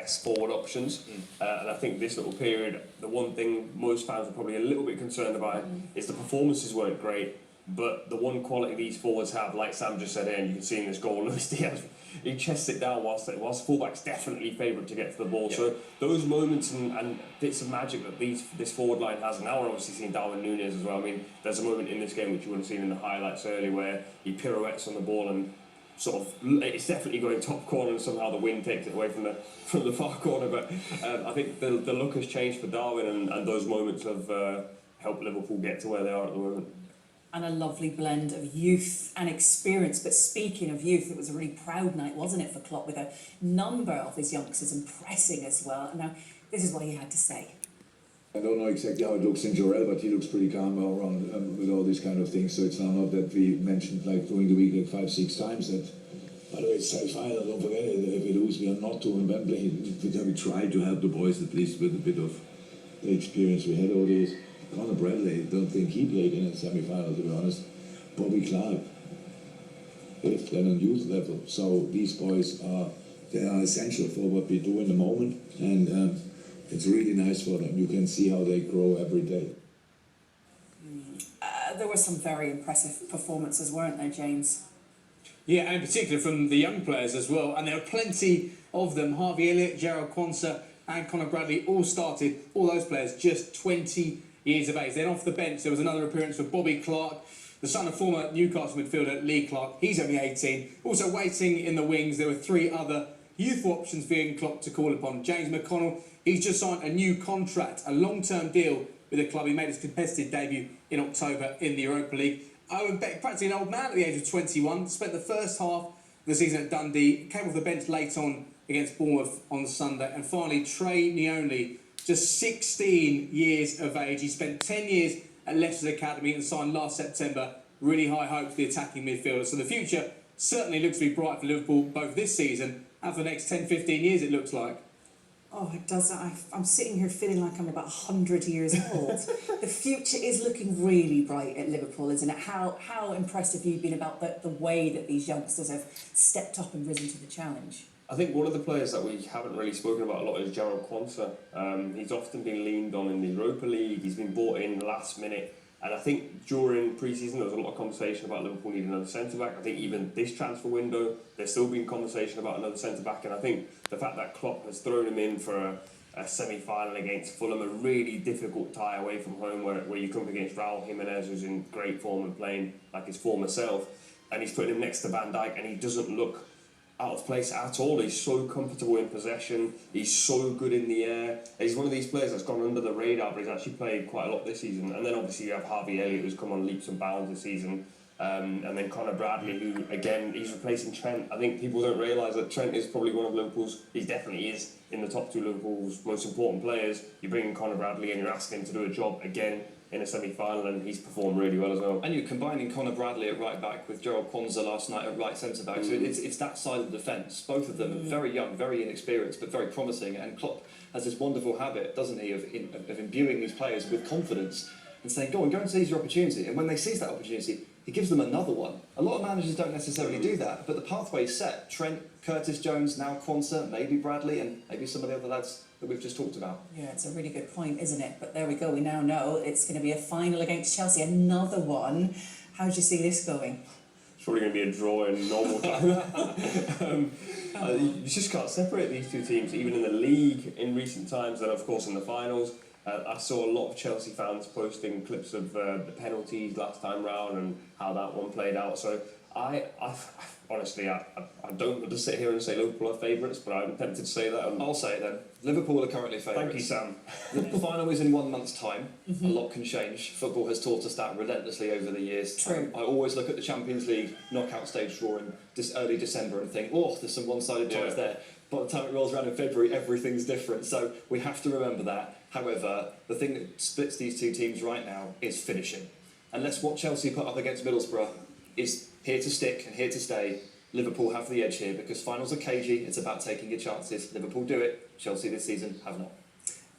best forward options. And I think this little period, the one thing most fans are probably a little bit concerned about is the performances weren't great, but the one quality these forwards have, like Sam just said here, and you can see in this goal, Luis Diaz, he chests it down whilst fullback's definitely favourite to get to the ball. Yeah. So those moments and bits of magic that this forward line has, and now we're obviously seeing Darwin Núñez as well. I mean, there's a moment in this game which you would have seen in the highlights earlier where he pirouettes on the ball and sort of, it's definitely going top corner and somehow the wind takes it away from the far corner. But I think the look has changed for Darwin, and those moments have helped Liverpool get to where they are at the moment. And a lovely blend of youth and experience. But speaking of youth, it was a really proud night, wasn't it, for Klopp, with a number of his youngsters impressing as well. Now, this is what he had to say. I don't know exactly how it looks in Jorel, but he looks pretty calm around with all these kind of things. So it's not that we mentioned like during the week like 5-6 times that. By the way, it's semi-final. Don't forget it. If we lose, we are not to in Wembley. We try to help the boys at least with a bit of the experience we had. All those. Conor Bradley, don't think he played in a semi-final, to be honest. Bobby Clark, fifth and on youth level. So these boys are essential for what we do in the moment, and it's really nice for them. You can see how they grow every day. There were some very impressive performances, weren't there, James? Yeah, and in particular from the young players as well. And there are plenty of them. Harvey Elliott, Gerald Quansah and Conor Bradley all started, all those players, just 20 years of age. Then off the bench, there was another appearance for Bobby Clark, the son of former Newcastle midfielder Lee Clark. He's only 18. Also waiting in the wings, there were 3 other youth options for Ian Klopp to call upon. James McConnell, he's just signed a new contract, a long-term deal with the club. He made his competitive debut in October in the Europa League. Owen Beck, practically an old man at the age of 21, spent the first half of the season at Dundee, came off the bench late on against Bournemouth on Sunday. And finally, Trey Neone, just 16 years of age. He spent 10 years at Leicester's academy and signed last September. Really high hopes for the attacking midfielder. So the future certainly looks to be bright for Liverpool both this season and for the next 10-15 years, it looks like. Oh, it does. I'm sitting here feeling like I'm about 100 years old. The future is looking really bright at Liverpool, isn't it? How impressed have you been about the way that these youngsters have stepped up and risen to the challenge? I think one of the players that we haven't really spoken about a lot is Gerald Quansah. He's often been leaned on in the Europa League. He's been brought in last minute. And I think during pre-season there was a lot of conversation about Liverpool needing another centre-back. I think even this transfer window, there's still been conversation about another centre-back. And I think the fact that Klopp has thrown him in for a semi-final against Fulham, a really difficult tie away from home where you come up against Raul Jimenez, who's in great form and playing like his former self, and he's putting him next to Van Dijk and he doesn't look out of place at all. He's so comfortable in possession, he's so good in the air. He's one of these players that's gone under the radar, but he's actually played quite a lot this season. And then obviously you have Harvey Elliott, who's come on leaps and bounds this season, and then Conor Bradley, who again, he's replacing Trent. I think people don't realise that Trent is probably one of Liverpool's, he definitely is in the top 2 Liverpool's most important players. You bring in Conor Bradley and you're asking him to do a job again in a semi-final, and he's performed really well as well. And you're combining Conor Bradley at right back with Gerald Quansah last night at right centre back. So it's that side of the defence. Both of them are very young, very inexperienced, but very promising. And Klopp has this wonderful habit, doesn't he, of imbuing these players with confidence and saying, go and seize your opportunity. And when they seize that opportunity, he gives them another one. A lot of managers don't necessarily do that, but the pathway's set. Trent, Curtis Jones, now Quansah, maybe Bradley, and maybe some of the other lads that we've just talked about. Yeah, it's a really good point, isn't it? But there we go, we now know it's going to be a final against Chelsea, another one. How do you see this going? It's probably going to be a draw in normal time. You just can't separate these two teams, even in the league in recent times, and of course in the finals. I saw a lot of Chelsea fans posting clips of the penalties last time round and how that one played out. So I honestly, I don't want to sit here and say Liverpool are favourites, but I'm tempted to say that. I'll say it then. Liverpool are currently favourites. Thank you, Sam. The final is in 1 month's time. A lot can change. Football has taught us that relentlessly over the years. True. I always look at the Champions League knockout stage draw in early December and think, oh, there's some one-sided ties there. By the time it rolls around in February, everything's different. So we have to remember that. However, the thing that splits these two teams right now is finishing. Unless what Chelsea put up against Middlesbrough is here to stick and here to stay, Liverpool have the edge here because finals are cagey. It's about taking your chances. Liverpool do it. Chelsea this season have not.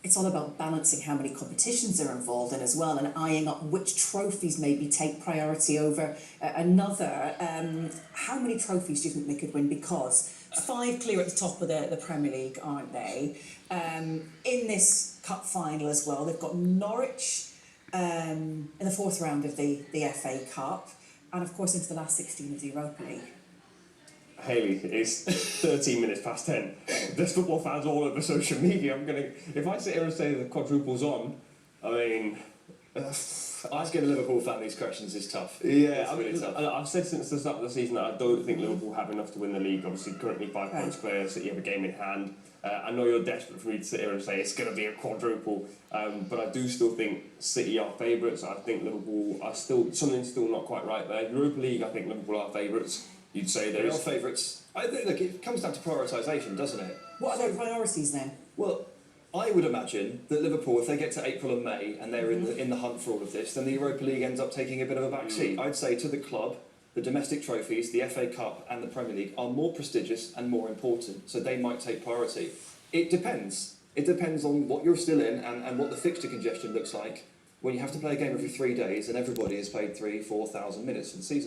It's all about balancing how many competitions are involved in as well and eyeing up which trophies maybe take priority over another. How many trophies do you think they could win? Because 5 clear at the top of the Premier League, aren't they? In this cup final as well, they've got Norwich in the 4th round of the FA Cup, and of course into the last 16 of the Europa League. Haley, it's 13 minutes past 10. There's football fans all over social media. If I sit here and say the quadruple's on, I mean... Asking a Liverpool fan these questions is tough. Yeah, It's really tough. I've said since the start of the season that I don't think Liverpool have enough to win the league. Obviously, currently 5 points clear, City have a game in hand. I know you're desperate for me to sit here and say it's going to be a quadruple, but I do still think City are favourites. I think Liverpool are something's still not quite right there. Europa League, I think Liverpool are favourites. You'd say They are favourites. I think, look, it comes down to prioritisation, doesn't it? What are their priorities then? Well, I would imagine that Liverpool, if they get to April and May and they're in the hunt for all of this, then the Europa League ends up taking a bit of a back seat. I'd say to the club, the domestic trophies, the FA Cup and the Premier League are more prestigious and more important, so they might take priority. It depends. It depends on what you're still in and what the fixture congestion looks like when you have to play a game every 3 days and everybody has played 3,000-4,000 minutes for the season.